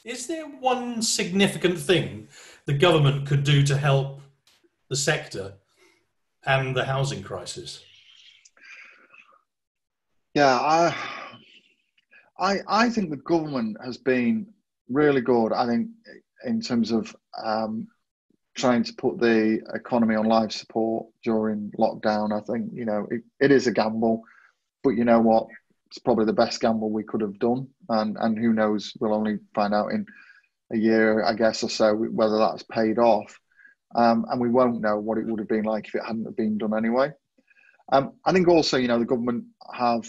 Is there one significant thing the government could do to help the sector and the housing crisis? Yeah, I think the government has been really good. I think in terms of trying to put the economy on life support during lockdown. I think it is a gamble, but you know what? It's probably the best gamble we could have done, and who knows? We'll only find out in a year, I guess, or so whether that's paid off. And we won't know what it would have been like if it hadn't have been done anyway. I think also, the government have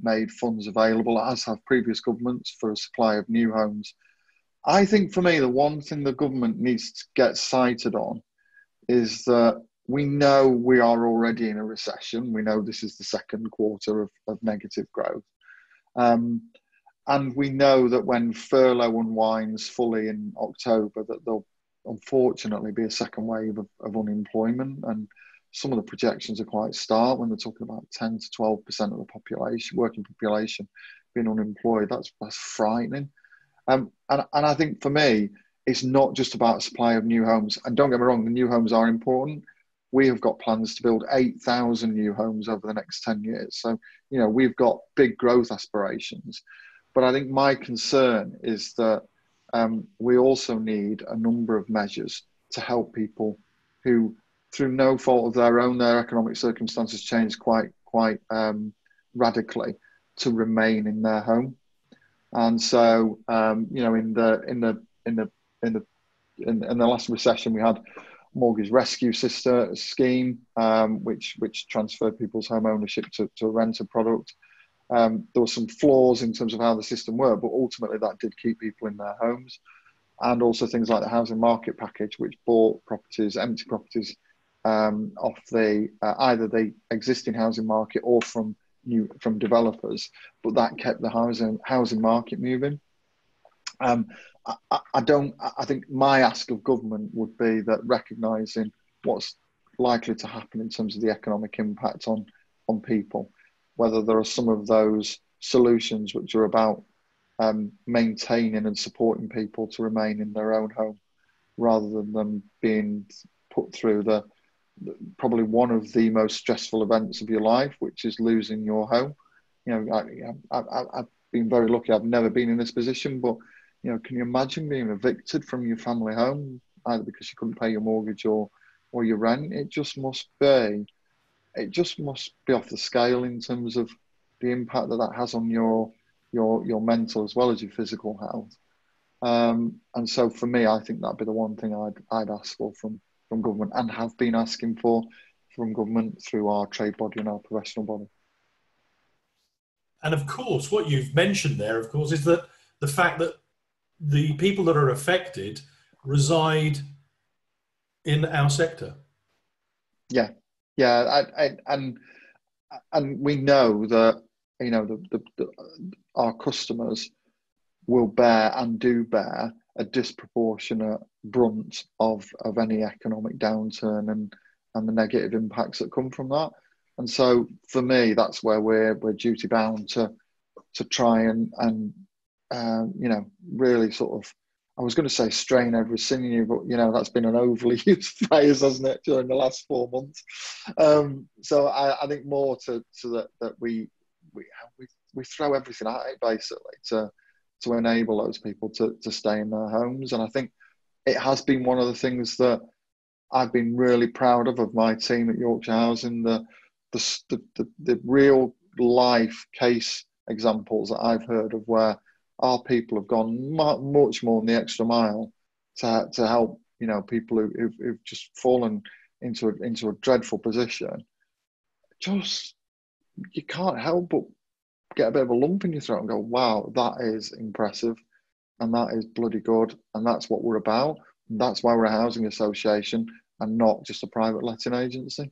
made funds available, as have previous governments, for a supply of new homes. I think for me, the one thing the government needs to get sighted on is that we know we are already in a recession. We know this is the second quarter of negative growth. And we know that when furlough unwinds fully in October, that there'll unfortunately be a second wave of unemployment. And some of the projections are quite stark when they're talking about 10 to 12% of the population, working population, being unemployed. That's frightening. And I think for me, it's not just about supply of new homes. And don't get me wrong, the new homes are important. We have got plans to build 8,000 new homes over the next 10 years. So, we've got big growth aspirations. But I think my concern is that we also need a number of measures to help people who, through no fault of their own, their economic circumstances changed quite radically, to remain in their home. And so, in the last recession, we had mortgage rescue scheme, which transferred people's home ownership to a renter product. There were some flaws in terms of how the system worked, but ultimately that did keep people in their homes. And also things like the housing market package, which bought properties, empty properties, off either the existing housing market or from developers, but that kept the housing market moving. I think my ask of government would be that recognising what's likely to happen in terms of the economic impact on people, whether there are some of those solutions which are about maintaining and supporting people to remain in their own home, rather than them being put through probably one of the most stressful events of your life, which is losing your home. I've been very lucky. I've never been in this position, but can you imagine being evicted from your family home, either because you couldn't pay your mortgage or your rent? It just must be off the scale in terms of the impact that has on your mental as well as your physical health. And so for me, I think that'd be the one thing I'd ask for from government, and have been asking for from government through our trade body and our professional body. And of course, what you've mentioned there, of course, is that the fact that the people that are affected reside in our sector. Yeah. And we know that our customers will bear and do bear a disproportionate brunt of any economic downturn and the negative impacts that come from that. And so for me, that's where we're duty bound to try and really sort of, I was going to say strain every sinew, but that's been an overly used phrase, hasn't it, during the last 4 months? So I think more to that we throw everything at it, basically, to enable those people to stay in their homes. And I think it has been one of the things that I've been really proud of my team at Yorkshire Housing, the real life case examples that I've heard of where our people have gone much more than the extra mile to help people who've just fallen into a dreadful position. Just, you can't help but get a bit of a lump in your throat and go, wow, that is impressive, and that is bloody good, and that's what we're about. And that's why we're a housing association and not just a private letting agency.